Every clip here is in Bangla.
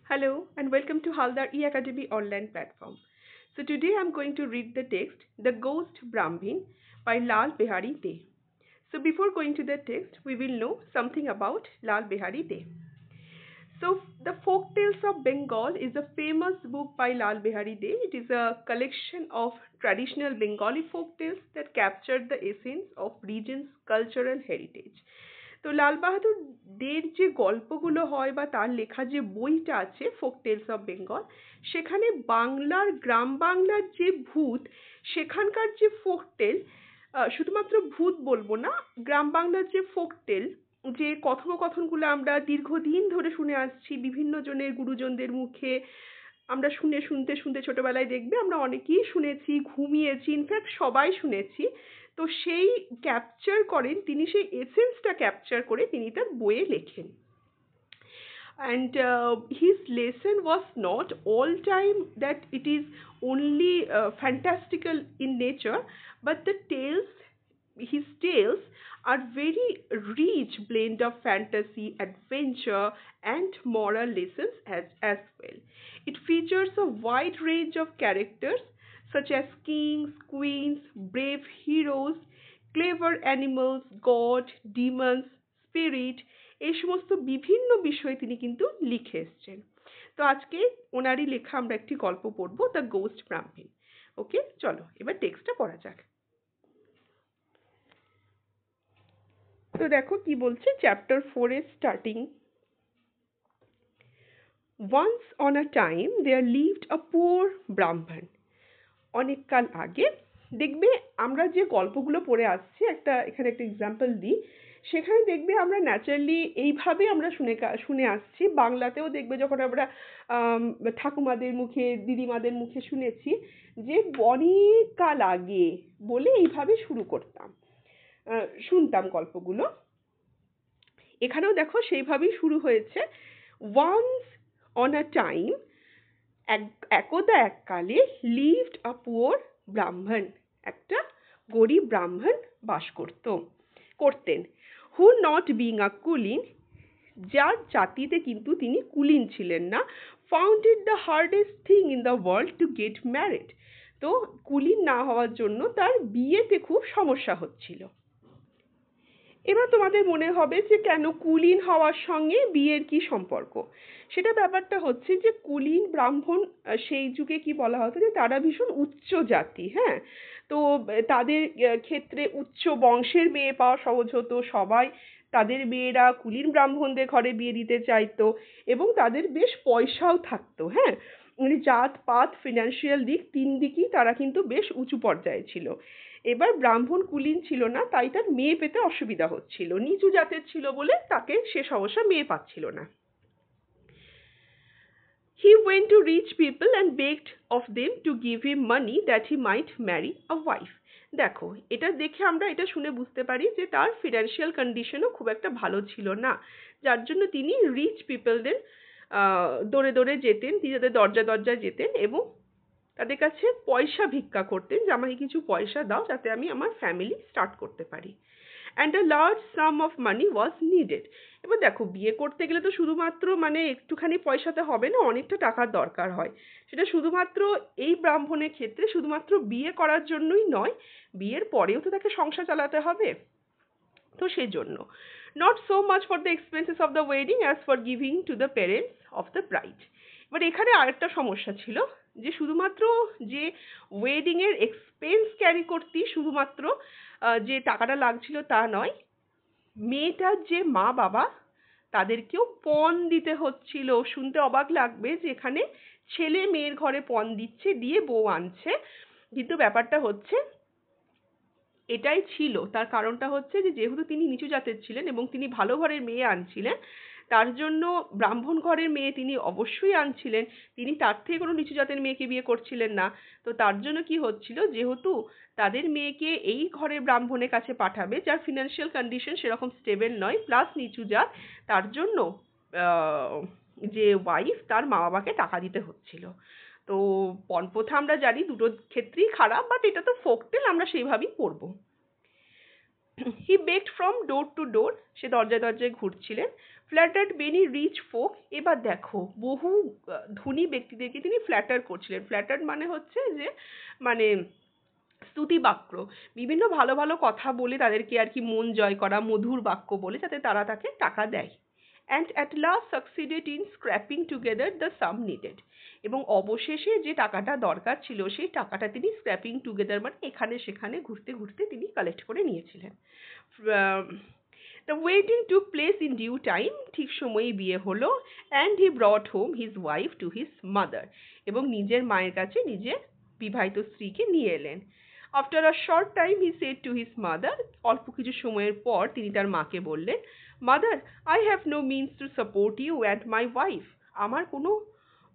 Hello and welcome to Haldar E-Academy online platform. So today I'm going to read the text The Ghost Brahmin by Lal Behari De. So before going to the text, we will know something about Lal Behari De. So the Folk Tales of Bengal is a famous book by Lal Behari De. It is a collection of traditional Bengali folk tales that captured the essence of region's cultural heritage. তো লাল বাহাদুর দের যে গল্পগুলো হয় বা তার লেখা যে বইটা আছে ফোক টেলস অফ বেঙ্গল, সেখানে বাংলার গ্রাম বাংলার যে ভূত, সেখানকার যে ফোক টেল, শুধুমাত্র ভূত বলবো না, গ্রাম বাংলার যে ফোক টেল, যে কথোপকথনগুলো আমরা দীর্ঘদিন ধরে শুনে আসছি বিভিন্ন জনের গুরুজনদের মুখে, আমরা শুনে শুনতে শুনতে ছোটবেলায় দেখবে আমরা অনেকেই শুনেছি, ঘুমিয়েছি, ইনফ্যাক্ট সবাই শুনেছি। তো সেই ক্যাপচার করেন তিনি, সেই এসেন্সটা ক্যাপচার করে তিনি তার বইয়ে লেখেন। And his lesson was not all time that it is only fantastical in nature, but his tales are very rich blend of fantasy, adventure, and moral lessons as well. It features a wide range of characters such as kings, queens, brave heroes, clever animals, god, demons, spirit, এই সমস্ত বিভিন্ন বিষয়ে তিনি কিন্তু লিখে এসছেন। তো আজকে ওনারই লেখা আমরা একটি গল্প পড়ব, দ্য গোস্ট ব্রাহ্মণ। ওকে, চলো এবার টেক্সটটা পড়া যাক। তো দেখো কি বলছে, চ্যাপ্টার 4 এর starting. Once on a time there lived a poor Brahman. অনেক কাল আগে, দেখবে আমরা যে গল্পগুলো পড়ে আসছি, এখানে একটা এক্সাম্পল দিই, সেখানে দেখবে আমরা ন্যাচারালি এইভাবে আমরা শুনে আসছি। বাংলাতেও দেখবে যখন আমরা ঠাকুমাদের মুখে, দিদিমাদের মুখে শুনেছি যে অনেক কাল আগে বলে এইভাবে শুরু করতাম, শুনতাম গল্পগুলো। এখানেও দেখো সেইভাবেই শুরু হয়েছে। ওয়ান্স অন আ টাইম, একদা এককালে, লিভড আ পুয়ার ব্রাহ্মণ, একটা গরিব ব্রাহ্মণ বাস করতেন। হু নট বিং আ কুলিন, যার জাতিতে কিন্তু তিনি কুলিন ছিলেন না, found it the hardest thing in the world to get married. তো কুলিন না হওয়ার জন্য তার বিয়েতে খুব সমস্যা হচ্ছিল। এবার তোমাদের মনে হবে যে কেন কুলীন হওয়ার সঙ্গে বিয়ের কি সম্পর্ক? সেটা ব্যাপারটা হচ্ছে যে কুলীন ব্রাহ্মণ সেই যুগে কি বলা হতো যে তারা ভীষণ উচ্চ জাতি, হ্যাঁ। তো তাদের ক্ষেত্রে উচ্চ বংশের মেয়ে পাওয়া সহজ হতো, সবাই তাদের মেয়েরা কুলীন ব্রাহ্মণদের ঘরে বিয়ে দিতে চাইতো এবং তাদের বেশ পয়সাও থাকতো, হ্যাঁ। মানে জাত পাত ফিনান্সিয়াল দিক, তিন দিকই তারা কিন্তু বেশ উঁচু পর্যায়ে ছিল। এবার ব্রাহ্মণ কুলীন ছিল না, তাই তার মেয়ে পেতে অসুবিধা হচ্ছিল, নিচু জাতের ছিল বলে তাকে সে সমস্যা মেয়ে পাচ্ছিল না। He went to rich people and begged of them to give him money that he might marry a wife. দেখো, এটা দেখে আমরা এটা শুনে বুঝতে পারি যে তার ফিনান্সিয়াল কন্ডিশনও খুব একটা ভালো ছিল না, যার জন্য তিনি রিচ পিপলদের দৌড়ে দৌড়ে যেতেন, তিনি তাদের দরজায় যেতেন এবং তাদের কাছে পয়সা ভিক্ষা করতেন যে আমাকে কিছু পয়সা দাও যাতে আমি আমার ফ্যামিলি স্টার্ট করতে পারি। And a large some of money was needed. এবার দেখো, বিয়ে করতে গেলে তো শুধুমাত্র মানে একটুখানি পয়সাতে হবে না, অনেকটা টাকার দরকার হয়। সেটা শুধুমাত্র এই ব্রাহ্মণের ক্ষেত্রে শুধুমাত্র বিয়ে করার জন্যই নয়, বিয়ের পরেও তো তাকে সংসার চালাতে হবে। তো সেই জন্য not so much for the expenses of the wedding as for giving to the parents of the bride. এবার এখানে আরেকটা সমস্যা ছিল যে শুধুমাত্র যে ওয়েডিং এর এক্সপেন্স ক্যারি করতে শুধুমাত্র যে টাকাটা লাগছিল তা নয়, মেয়েটার যে মা বাবা তাদেরকেও পণ দিতে হচ্ছিল। শুনতে অবাক লাগবে যে এখানে ছেলে মেয়ের ঘরে পণ দিচ্ছে, দিয়ে বউ আনছে, কিন্তু ব্যাপারটা হচ্ছে এটাই ছিল। তার কারণটা হচ্ছে যে যেহেতু তিনি নিচু জাতের ছিলেন এবং তিনি ভালো ঘরের মেয়ে আনছিলেন, তার জন্য ব্রাহ্মণ ঘরের মেয়ে তিনি অবশ্যই আনছিলেন, তিনি তার থেকে কোনো নিচু জাতের মেয়েকে বিয়ে করছিলেন না। তো তার জন্য কি হচ্ছিল, যেহেতু তাদের মেয়েকে এই ঘরের ব্রাহ্মণের কাছে পাঠাবে যার ফিনান্সিয়াল কন্ডিশন সেরকম স্টেবল নয়, প্লাস নিচু জাত, তার জন্য যে ওয়াইফ তার মা বাবাকে টাকা দিতে হচ্ছিল। তো পণপ্রথা আমরা জানি দুটো ক্ষেত্রেই খারাপ, বাট এটা তো ফোকটেল, আমরা সেইভাবেই পড়বো। হি বেকড ফ্রম ডোর টু ডোর, সে দরজায় দরজায় ঘুরছিলেন। ফ্ল্যাটার্ড মেনি রিচ ফোক, এবার দেখো বহু ধনী ব্যক্তিদেরকে তিনি ফ্ল্যাটার করছিলেন। ফ্ল্যাটার মানে হচ্ছে যে মানে স্তুতি বাক্য, বিভিন্ন ভালো ভালো কথা বলে তাদেরকে আর কি মন জয় করা, মধুর বাক্য বলে যাতে তারা তাকে টাকা দেয়। And at last succeeded in scraping together the some needed, এবং অবশেষে যে টাকাটা দরকার ছিল সেই টাকাটা তিনি স্ক্র্যাপিং টুগেদার মানে এখানে সেখানে ঘুরতে ঘুরতে তিনি কালেক্ট করে নিয়েছিলেন। The wedding took place in due time, ঠিক সময়েই বিয়ে হলো। And he brought home his wife to his mother, এবং নিজের মায়ের কাছে নিজের বিবাহিত স্ত্রীকে নিয়ে এলেন। After a short time he said to his mother, অল্প কিছু সময়ের পর তিনি তার মাকে বললেন, mother, I have no means to support you and my wife, আমার কোনো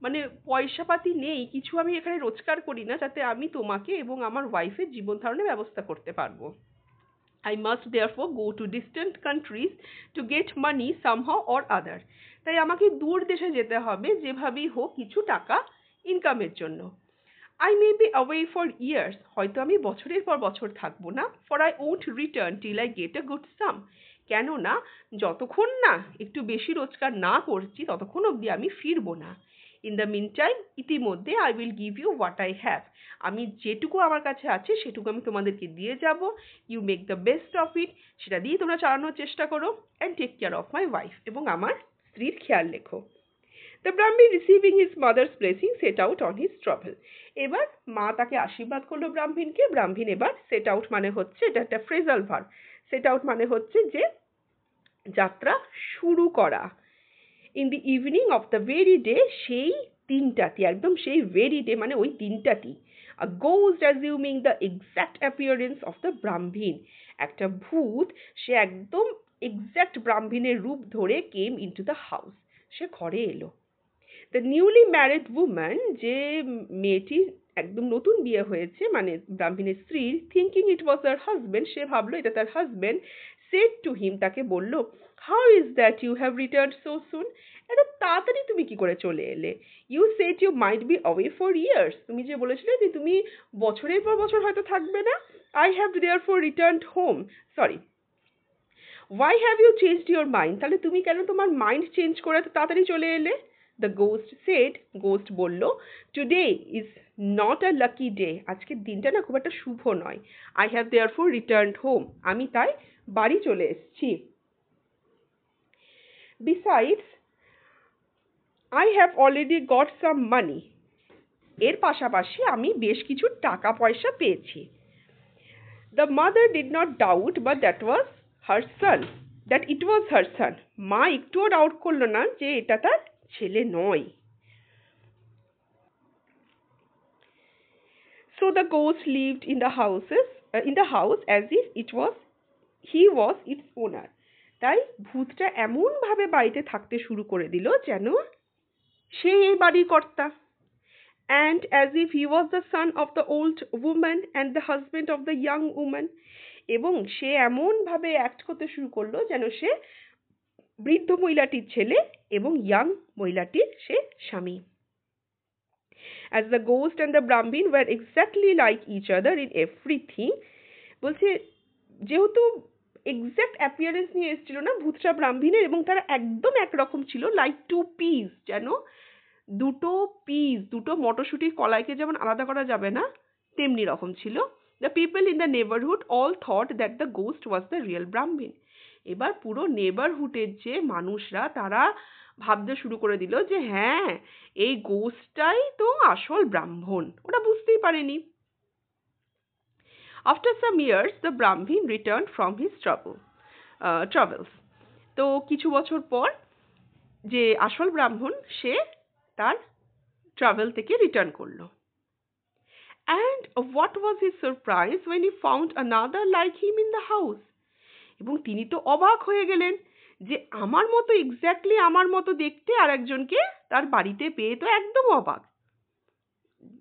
মানে পয়সাপাতি নেই, কিছু আমি এখানে রোজগার করি না যাতে আমি তোমাকে এবং আমার ওয়াইফের জীবন ধারণের ব্যবস্থা করতে পারবো। I must therefore go to distant countries to get money somehow or other. তাই আমাকে দূর দেশে যেতে হবে যেভাবেই হোক কিছু টাকা ইনকামের জন্য। I may be away for years, হয়তো আমি বছরের পর বছর থাকবো না। For I won't return till I get a good sum. কেননা যতক্ষণ না একটু বেশি রোজগার না করছি ততক্ষণ অবধি আমি ফিরবো না। In the meantime, ইতিমধ্যে I will give you what I have. আমি যেটুকু আমার কাছে আছে সেটুকু আমি তোমাদেরকে দিয়ে যাব। You make the best of it. সেটা দিয়ে তোমরা চালানোর চেষ্টা করো। And take care of my wife. এবং আমার স্ত্রীর খেয়াল রেখো। The Brahmin, receiving his mother's blessing, set out on his travel. এবার মা তাকে আশীর্বাদ করলো ব্রাহ্মণকে। ব্রাহ্মণ এবার সেট আউট মানে হচ্ছে, এটা একটা ফ্রেজাল ভার্ব। সেট আউট মানে হচ্ছে যে যাত্রা শুরু করা। In the evening of the very day, সেই দিনটাতে, একদম সেই ভেরি ডে মানে ওই দিনটাতে, a ghost assuming the exact appearance of the Brahman, একটা ভূত সে একদম এক্স্যাক্ট ব্রাহ্মণের রূপ ধরে কেম ইনটু দ্য হাউস, সে ঘরে এলো। দ্য নিউলি ম্যারিড উম্যান, যে মেয়েটি একদম নতুন বিয়ে হয়েছে মানে ব্রাহ্মণের স্ত্রীর, থিঙ্কিং ইট ওয়াজ হার হাজব্যান্ড, সে ভাবলো এটা তার হাজব্যান্ড, সেড টু হিম, তাকে বলল, how is that you have return so soon, এত তাড়াতাড়ি তুমি কি করে চলে এলে? You said you might be away for years, তুমি যে বলেছিলে যে তুমি বছরের পর বছর হয়তো থাকবে না। I have therefore returned home, sorry, why have you changed your mind, তাহলে তুমি কেন তোমার মাইন্ড চেঞ্জ করে এত তাড়াতাড়ি চলে এলে? The ghost said, ghost বলল, today is not a lucky day, আজকের দিনটা না খুব একটা শুভ নয়। I have therefore returned home, আমি তাই বাড়ি চলে এসেছি। Besides, I have already got some money, এর পাশাপাশি আমি বেশ কিছু টাকা পয়সা পেয়েছি। The mother did not doubt but that was her son, that it was her son. মা একটুও ডাউট করলো না যে এটা তার ছেলে নয়। So the ghost lived in the house as if he was its owner. তাই ভূতটা এমন ভাবে বাড়িতে থাকতে শুরু করে দিল যেন সে এই বাড়ির কর্তা। And as if he was the son of the old woman and the husband of the young woman. এবং সে এমন ভাবে অ্যাক্ট করতে শুরু করলো যেন সে বৃদ্ধ মহিলাটির ছেলে এবং ইয়াং মহিলাটির সে স্বামী। As the ghost and the Brahmin were exactly like each other in everything, বলছে যেহেতু এক্স্যাক্ট অ্যাপিয়ারেন্স নিয়ে এসেছিল না ভূতটা ব্রাহ্মণের, এবং তারা একদম একরকম ছিল, লাইক টু পিস, যেন দুটো মটরশুঁটির কলাইকে যেমন আলাদা করা যাবে না তেমনি রকম ছিল। The people in the neighborhood all thought that the ghost was the real Brahmin. এবার পুরো নেবারহুডের যে মানুষরা তারা ভাবতে শুরু করে দিল যে হ্যাঁ এই গোস্টটাই তো আসল ব্রাহ্মণ, ওরা বুঝতেই পারেনি। After some years the Brahmin returned from his travels. তো কিছু বছর পর যে আসল ব্রাহ্মণ সে তার ট্রাভেল থেকে রিটার্ন করলো। And what was his surprise when he found another like him in the house. এবং তিনি তো অবাক হয়ে গেলেন যে আমার মতো এক্স্যাক্টলি আমার মতো দেখতে আর একজনকে তার বাড়িতে পেয়ে তো একদম অবাক,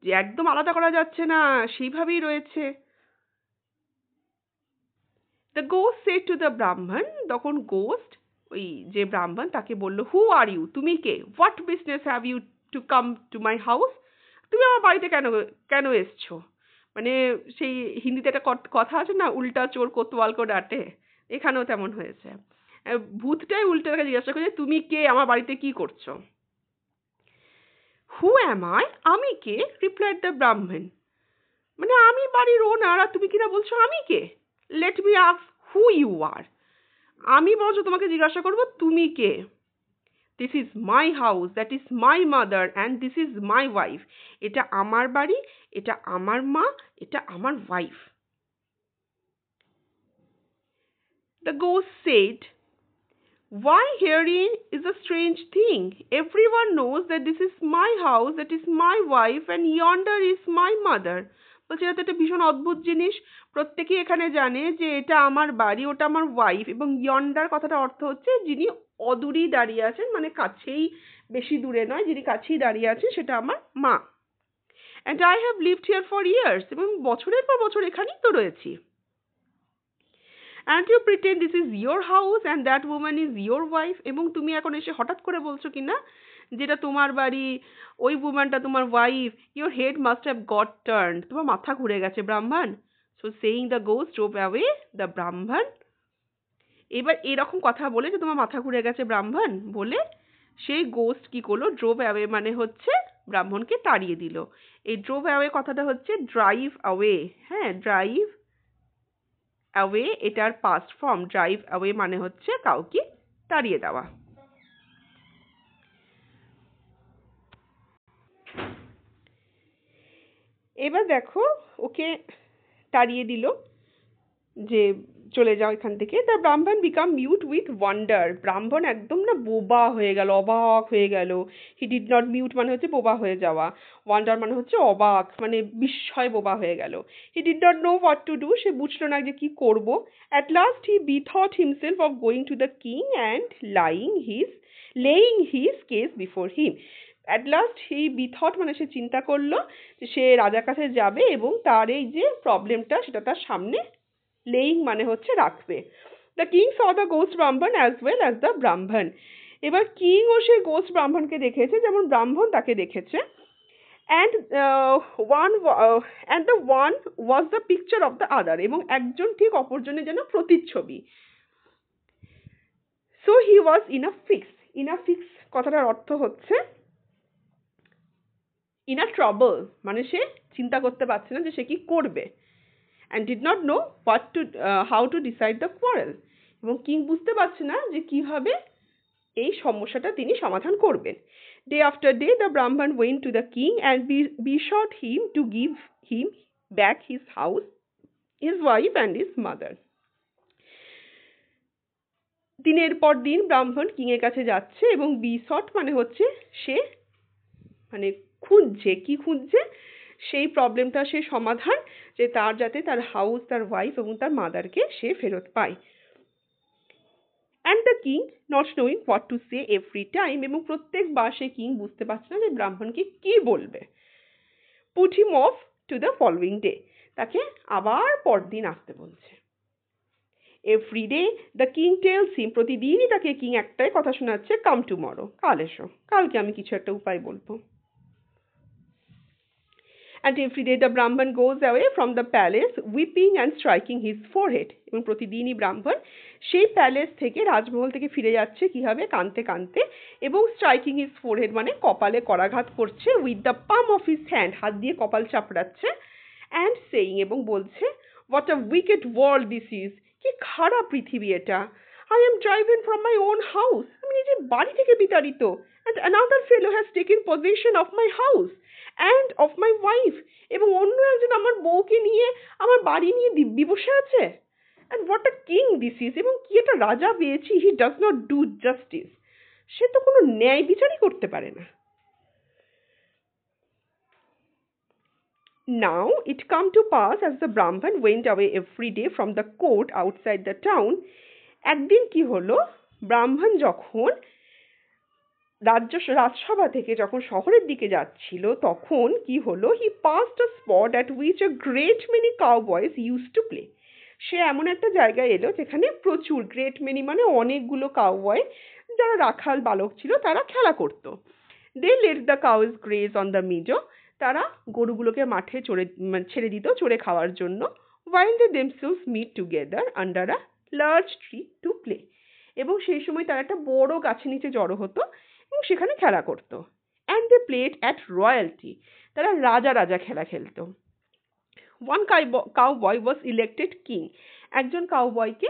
যে একদম আলাদা করা যাচ্ছে না, সেইভাবেই রয়েছে। The ghost said to the Brahman, তখন গোস্ট ওই যে ব্রাহ্মণ তাকে বলল, হু আর ইউ, তুমি কে? What business have you to come to my house, তুমি আমার বাড়িতে কেন এসছো? মানে সেই হিন্দিতে একটা কথা আছে না, উল্টা চোর কোতোয়াল কো ডাঁটে, এখানেও তেমন হয়েছে। ভূতটাই উল্টে তাকে জিজ্ঞাসা করছে, তুমি কে, আমার বাড়িতে কি করছো? হু অ্যাম আই, আমি কে? রিপ্লাইড দ্য ব্রাহ্মণ। মানে আমি বাড়ির ওনার, আর তুমি কিনা বলছো আমি কে? Let me ask who you are. আমি বরঞ্চ তোমাকে জিজ্ঞাসা করবো তুমি কে। This is my house, that is my mother and this is my wife. এটা আমার বাড়ি, এটা আমার মা, এটা আমার wife. The ghost said, why herein is a strange thing? Everyone knows that this is my house, that is my wife, and yonder is my mother. বলছে এটা তো একটা ভীষণ অদ্ভুত জিনিস, প্রত্যেকেই এখানে জানে যে এটা আমার বাড়ি, ওটা আমার ওয়াইফ, এবং ইয়ন্ডার কথাটা অর্থ হচ্ছে যিনি অদূরেই দাঁড়িয়ে আছেন, মানে কাছেই, বেশি দূরে নয়, যিনি কাছেই দাঁড়িয়ে আছেন সেটা আমার মা। And I have lived here for years, এবং বছরের পর বছর এখানেই তো রয়েছি। And you pretend this is your house and that woman is your wife, এবং তুমি এখন এসে হঠাৎ করে বলছো কিনা যেটা তোমার বাড়ি, ওই womanটা তোমার wife. Your head must have got turned, তোমার মাথা ঘুরে গেছে ব্রাহ্মণ। So saying the ghost drove away the Brahman. এবার এরকম কথা বলে যে তোমার মাথা ঘুরে গেছে ব্রাহ্মণ বলে সেই গোস্ট কি করলো, ড্রোভ অ্যাওয়ে মানে হচ্ছে ব্রাহ্মণকে তাড়িয়ে দিল। এই ড্রোভ অ্যাওয়ে কথাটা হচ্ছে ড্রাইভ অ্যাওয়ে। হ্যাঁ, ড্রাইভ অ্যাওয়ে এটার পাস্ট ফর্ম। ড্রাইভ অ্যাওয়ে মানে হচ্ছে কাউকে তাড়িয়ে দেওয়া। এবার দেখো ওকে তাড়িয়ে দিল যে চলে যাও এখান থেকে। দ্য ব্রাহ্মণ বিকাম মিউট উইথ ওয়ান্ডার। ব্রাহ্মণ একদম না বোবা হয়ে গেল, অবাক হয়ে গেল। হি ডিড নট মিউট মানে হচ্ছে বোবা হয়ে যাওয়া, ওয়ান্ডার মানে হচ্ছে অবাক, মানে বিস্ময় বোবা হয়ে গেল। He did not know what to do, সে বুঝলো না যে কি করব। At last he bethought himself of going to the king and laying his case before him. At last he bethought মানে সে চিন্তা করলো যে সে রাজার কাছে যাবে এবং তার এই যে প্রবলেমটা সেটা তার সামনে লেইং মানে হচ্ছে রাখবে। The king saw the ghost ব্রাহ্মণ অ্যাজ ওয়েল অ্যাজ দ্য ব্রাহ্মণ। এবার কিংও সেই গোস্ট ব্রাহ্মণকে দেখেছে যেমন ব্রাহ্মণ তাকে দেখেছে। And the one was the picture of the other, এবং একজন ঠিক অপরজনের যেন প্রতিচ্ছবি। So he was in a fix. In a fix কথাটার অর্থ হচ্ছে ইন আ ট্রাবল, মানে সে চিন্তা করতে পারছে না যে সে কি করবে। and did not know how to decide the quarrel, এবং কিং বুঝতে পারছে না যে কিভাবে এই সমস্যাটা তিনি সমাধান করবেন। Day after day the Brahman went to the king and besought him to give him back his house, his wife and his mother. দিনের পর দিন ব্রাহ্মণ কিং এর কাছে যাচ্ছে এবং বিসট মানে হচ্ছে সে মানে খুঁজছে, কি খুঁজছে, সেই প্রবলেমটা সে সমাধান, যে তার যাতে তার হাউস, তার ওয়াইফ এবং তার মাদারকে সে ফেরত পায়। And the king not knowing what to say every time, এবং প্রত্যেকবার সে কিং বুঝতে পারছে না যে ব্রাহ্মণকে কি বলবে। Put him of to the following day, তাকে আবার পরদিন আসতে বলছে। Every day the king tells him, প্রতিদিনই তাকে কিং একটাই কথা শোনাচ্ছে, কাম টুমরো, কাল এসো, কালকে আমি কিছু একটা উপায় বলবো। And every day the Brahman goes away from the palace weeping and striking his forehead, এবং প্রতিদিনই ব্রাহ্মণ সেই প্যালেস থেকে, রাজমহল থেকে ফিরে যাচ্ছে কিভাবে, কাঁদতে কাঁদতে, এবং স্ট্রাইকিং হিজ ফোরহেড মানে কপালে করাঘাত করছে, with the palm of his hand, হাত দিয়ে কপাল চাপড়াচ্ছে, অ্যান্ড সেইং এবং বলছে, what a wicked world this is, কি খারাপ পৃথিবী এটা। I am driven from my own house, আমি নিজের বাড়ি থেকে বিতাড়িত, and another fellow has taken possession of my house and of my wife, এবং অন্য একজন আমার বউকে নিয়ে আমার বাড়ি নিয়ে দিব্যি বসে আছে। And what a king this is, এবং কি একটা রাজা পেয়েছি, he does not do justice, সে তো কোনো ন্যায় বিচারই করতে পারে না। Now it come to pass as the Brahman went away every day from the court outside the town, একদিন কি হলো, ব্রাহ্মণ যখন রাজসভা থেকে যখন শহরের দিকে যাচ্ছিল তখন কি হলো, he passed a spot at which a great many cowboys used to play. সে এমন একটা জায়গায় এলো যেখানে প্রচুর, গ্রেট মেনি মানে অনেকগুলো কাউবয়, যারা রাখাল বালক ছিল তারা খেলা করত। They let the cows graze on the meadow, তারা গরুগুলোকে মাঠে ছেড়ে দিত চড়ে খাওয়ার জন্য, while they themselves meet together under a large tree to play. এবং সেই সময় তারা একটা বড় গাছের নিচে জড়ো হতো এবং সেখানে খেলা করতো। And they played at royalty. তারা রাজা রাজা খেলা খেলতো। One cowboy was elected king. একজন কাউবয়কে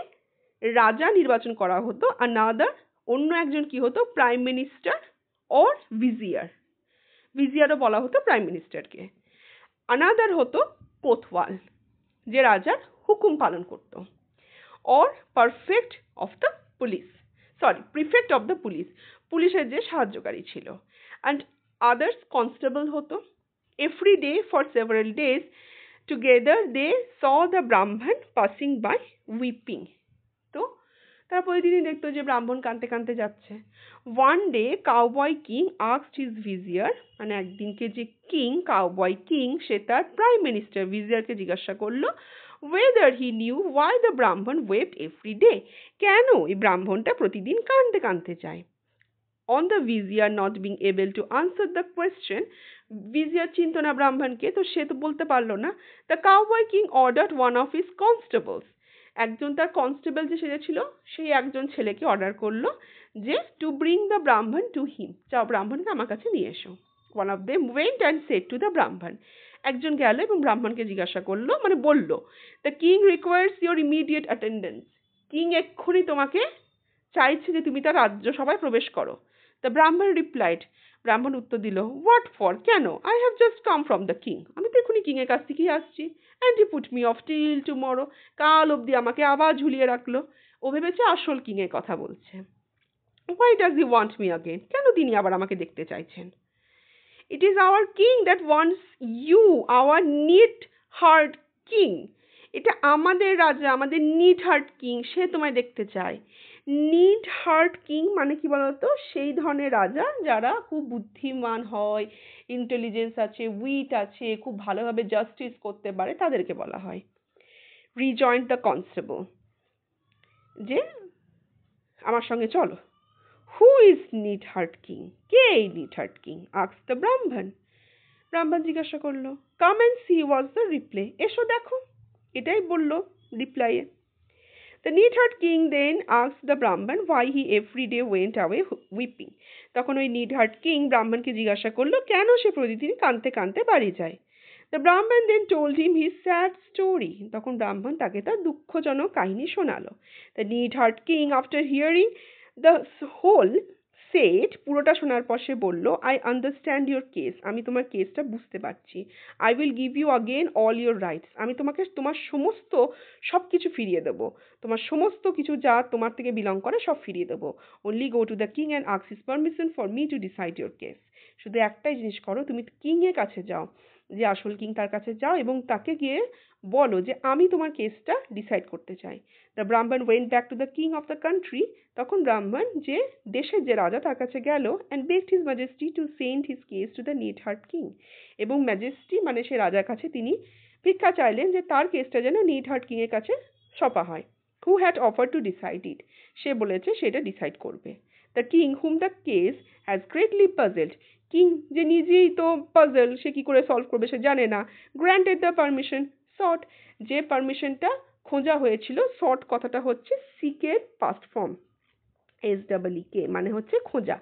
রাজা নির্বাচন করা হতো। Another, অন্য একজন কি হতো, প্রাইম মিনিস্টার or vizier. ভিজিয়ারও বলা হতো প্রাইম মিনিস্টারকে। Another হতো কোতওয়াল, যে রাজার হুকুম পালন করত। or perfect of the police, prefect of the police, পুলিশের যে সাহায্যকারী ছিল। and others constable হতো। Every day for several days together they saw the Brahman passing by weeping. তো তারা প্রতিদিনই দেখতো যে ব্রাহ্মণ কাঁদতে কাঁদতে যাচ্ছে। One day cowboy king asked his vizier, মানে একদিনকে যে কিং, কাউবয় কিং, সে তার প্রাইম মিনিস্টার ভিজিয়ারকে জিজ্ঞাসা করলো whether he knew why the Brahman wept every day, কেন এই ব্রাহ্মণটা প্রতিদিন কাঁদতে কাঁদতে যায়। On the vizier not being able to answer the question, ভিজিয়ার চিনত না ব্রাহ্মণকে, তো সে তো বলতে পারলো না। The cowboy king ordered one of his constables, একজন তার কনস্টেবল যে সেজেছিল সেই একজন ছেলেকে অর্ডার করলো যে to bring the Brahman to him, যাও ব্রাহ্মণকে আমার কাছে নিয়ে এসো। One of them went and said to the Brahman, একজন গেল এবং ব্রাহ্মণকে জিজ্ঞাসা করলো, মানে বলল, the king requires your immediate attendance, king এক্ষুনি তোমাকে চাইছে যে তুমি তার রাজ্যসভায় প্রবেশ করো। The Brahman replied, ব্রাহ্মণ উত্তর দিল, what for, কেন? I have just come from the king, আমি তো এক্ষুনি কিং এর কাছ থেকেই আসছি। and he put me off till tomorrow, কাল অবধি আমাকে আবার ঝুলিয়ে রাখলো। ও ভেবেছে আসল কিং এর কথা বলছে। why does he want me again, কেন তিনি আবার আমাকে দেখতে চাইছেন? It is our king that wants you, our neat heart king, এটা আমাদের রাজা, আমাদের নিট হার্ট কিং, সে তোমায় দেখতে চায়। নিট হার্ট কিং মানে কি বলতো, সেই ধরনের রাজা যারা খুব বুদ্ধিমান হয়, ইন্টেলিজেন্স আছে, উইট আছে, খুব ভালোভাবে জাস্টিস করতে পারে, তাদেরকে বলা হয়। Rejoined the constable, যে আমার সঙ্গে চলো। Who is neat heart king, কে এই neat heart king? asked the Brahman. ব্রাহ্মণ জিজ্ঞাসা করলো। Come and see was the reply, এসো দেখো, এটাই বললো রিপ্লাইয়ে। The neat heart king then asked the Brahman why he every day went away weeping. তখন ওই neat heart king ব্রাহ্মণকে জিজ্ঞাসা করলো কেন সে প্রতিদিন কাঁদতে কাঁদতে বাড়ি যায়। The Brahman then told him his sad story. তখন ব্রাহ্মণ তাকে তার দুঃখজনক কাহিনী শোনালো। The neat heart king after hearing the whole said, পুরোটা শোনার পর সে বলল, I understand your case, আমি তোমার কেসটা বুঝতে পারছি। I will give you again all your rights, আমি তোমাকে তোমার সমস্ত সবকিছু ফিরিয়ে দেবো, তোমার সমস্ত কিছু যা তোমার থেকে বিলং করে সব ফিরিয়ে দেবো। Only go to the king and ask his permission for me to decide your case. শুধু একটাই জিনিস করো, তুমি কিং এর কাছে যাও, যে আসল কিং তার কাছে যাও এবং তাকে গিয়ে বলো যে আমি তোমার কেসটা ডিসাইড করতে চাই। The Brahman went back to the king of the country. তখন ব্রাহ্মণ যে দেশের যে রাজা তার কাছে গেল and begged his majesty to send his case to the neat heart king. এবং ম্যাজেস্টি মানে সে রাজার কাছে তিনি ভিক্ষা চাইলেন যে তার কেসটা যেন নিট হার্ট কিং এর কাছে সপা হয়। Who had offered to decide it, সে বলেছে সেটা ডিসাইড করবে। The king whom the case has greatly puzzled, king যে নিজেই তো পাজল, সে কি করে সলভ করবে সে জানে না, granted the permission sought, যে পারমিশনটা খোঁজা হয়েছিল, sought কথাটা হচ্ছে seek এর past form, SEEK মানে হচ্ছে খোঁজা,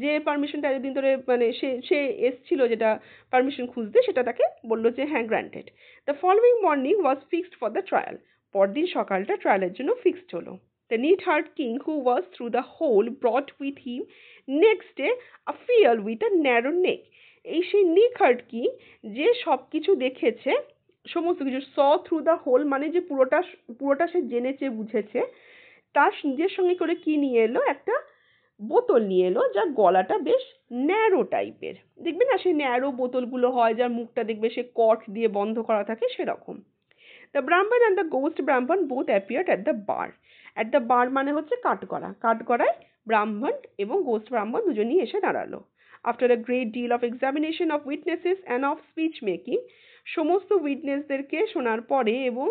যে পারমিশনটা এতদিন ধরে মানে সে এসছিল যেটা পারমিশন খুঁজতে, সেটা তাকে বললো যে হ্যাঁ granted. The following morning was fixed for the trial, পরদিন সকালটা ট্রায়ালের জন্য ফিক্সড হলো। The neatherd king who was through the whole brought with him next day a phial with a narrow neck, এই সেই নিট হার্ট কিং যে সব কিছু দেখেছে, সমস্ত কিছু স থ্রু দ্য হোল মানে যে পুরোটা সে জেনেছে বুঝেছে, তার নিজের সঙ্গে করে কি নিয়ে এলো, একটা বোতল নিয়ে এলো যার গলাটা বেশ ন্যারো টাইপের, দেখবে না সেই ন্যারো বোতলগুলো হয় যার মুখটা দেখবে সে কর্ক দিয়ে বন্ধ করা থাকে সেরকম। The Brahman and the ghost Brahman both appeared at the bar, at the bar মানে হচ্ছে কাঠগড়ায় ব্রাহ্মণ এবং গোস্ট ব্রাহ্মণ দুজনেই এসে দাঁড়ালো। After a great deal of examination of witnesses and of speech making, সমস্ত উইটনেসদেরকে শোনার পরে এবং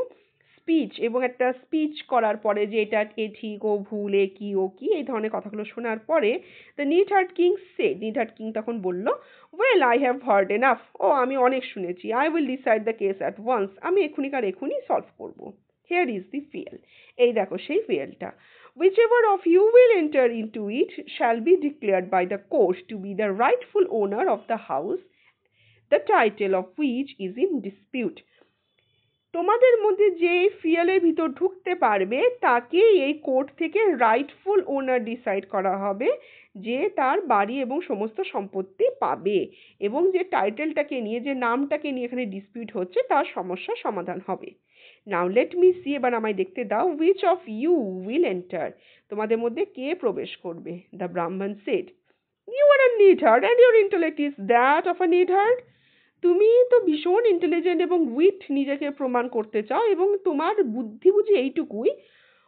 স্পিচ এবং একটা স্পিচ করার পরে যে এটা এ ঠিক ও ভুল এ কি ও কি এই ধরনের কথাগুলো শোনার পরে the neatherd king neatherd king তখন বলল, well I have heard enough, ও আমি অনেক শুনেছি, I will decide the case at once, আমি এখুনিকার এখুনি সলভ করবো। হিয়ার ইজ দি ফিয়েল, এই দেখো সেই ফিয়েলটা। Whichever of you will enter into it shall be declared by the court to be the rightful owner of the house, the title of which is in dispute. তোমাদের মধ্যে যে ফিয়েলের ভিতর ঢুকতে পারবে তাকে এই কোর্ট থেকে রাইটফুল ওনার ডিসাইড করা হবে, যে তার বাড়ি এবং সমস্ত সম্পত্তি পাবে, এবং যে টাইটেলটাকে নিয়ে যে নামটাকে নিয়ে এখানে ডিসপিউট হচ্ছে তার সমস্যার সমাধান হবে। নাও লেট মি সি, এবার আমায় দেখতে দাও, which of you will enter, তোমাদের মধ্যে কে প্রবেশ করবে। The Brahman said, you are a neatherd and your intellect is that of a neatherd, তুমি তো ভীষণ ইন্টেলিজেন্ট এবং উইট নিজেকে প্রমাণ করতে চাও এবং তোমার বুদ্ধি বুঝি এইটুকুই।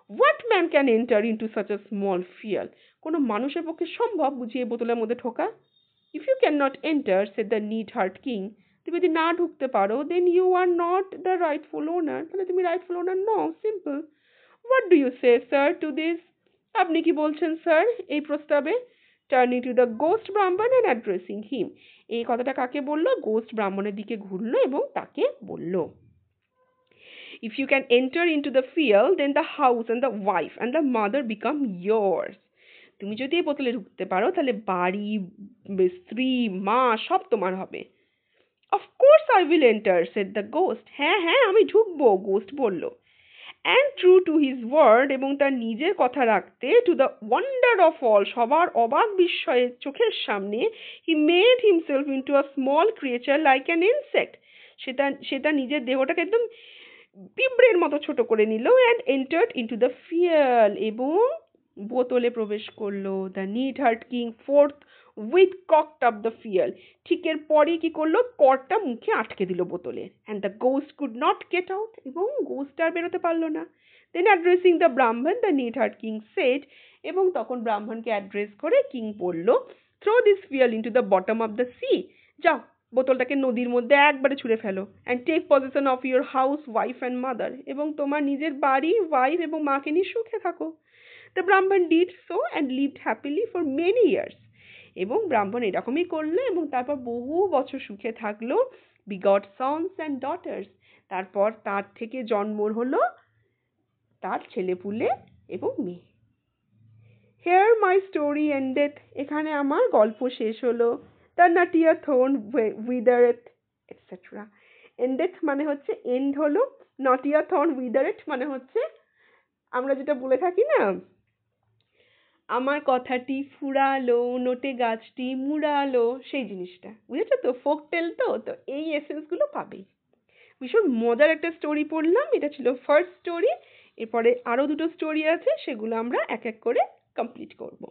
What man can enter into such a small phial, কোনো মানুষের পক্ষে সম্ভব বুঝি এই বোতলের মধ্যে ঢোকা? If you can not enter, said the neatherd king, তুমি যদি না ঢুকতে পারো, then you are not the rightful owner, তাহলে তুমি রাইটফুল ওনার নও, simple. What do you say sir to this, আপনি কি বলছেন স্যার এই প্রস্তাবে? Turning to the ghost Brahman and addressing হিম, এই কথাটা কাকে বললো? গোস্ট ব্রাহ্মণের দিকে ঘুরলো এবং তাকে বলল, if you can enter into the phial, then the house and the wife and the mother become yours, তুমি যদি এই বোতলে ঢুকতে পারো তাহলে বাড়ি, স্ত্রী, মা সব তোমার হবে। Of course I will enter, said the ghost, হ্যাঁ হ্যাঁ আমি ঢুকবো, গোস্ট বলল। And true to his word, এবং তার নিজের কথা রাখতে, to the wonder of all, সবার অবাক বিস্ময়ের চোখের সামনে, he made himself into a small creature like an insect, সেটা নিজের দেহটাকে একদম পিঁপড়ের মতো ছোট করে নিল। And entered into the phial, এবং বোতলে প্রবেশ করলো। The neatherd king fourth with ককড up the ফিয়াল, ঠিক এর পরেই কি করলো, কর্ডটা মুখে আটকে দিল বোতলের। And the ghost could not get out, এবং গোস্ট আর বেরোতে পারলো না। Then addressing the Brahman, the neatherd king said, এবং তখন ব্রাহ্মণকে অ্যাড্রেস করে কিং বলল, throw this phial into the bottom of the sea, যাও বোতলটাকে নদীর মধ্যে একবারে ছুঁড়ে ফেলো। And take position of your house, wife and mother, এবং তোমার নিজের বাড়ি, ওয়াইফ এবং মাকে নিয়ে সুখে থাকো। দ্য ব্রাহ্মণ did so and lived happily for many years, এবং ব্রাহ্মণ এরকমই করলো এবং তারপর বহু বছর সুখে থাকলো। বিগট সন্স অ্যান্ড ডটার্স, তারপর তার থেকে জন্ম হলো তার ছেলেপুলে এবং মেয়ে। হেয়ার মাই স্টোরি এন্ডেড, এখানে আমার গল্প শেষ হলো। দ্য নাটিয়া থোর্ন উইদারেথ এটসেট্রা, এন্ডেড মানে হচ্ছে এন্ড হলো, নাটিয়া থর্ন উইদারেথ মানে হচ্ছে আমরা যেটা বলে থাকি না, আমার কথাটি ফুরালো, নোটে গাছটি মুড়ালো, সেই জিনিসটা বুঝেছো তো, ফোক টেল তো, তো এই এসেন্সগুলো পাবেই। ভীষণ মজার একটা স্টোরি পড়লাম, এটা ছিল ফার্স্ট স্টোরি। এরপরে আরো দুটো স্টোরি আছে, সেগুলো আমরা এক এক করে কমপ্লিট করব।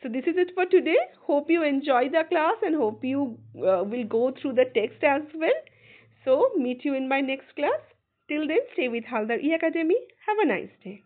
So this is it for today. Hope you enjoy the class and hope you will go through the text as well. So meet you in my next class. Till then, stay with Haldar E Academy. Have a nice day.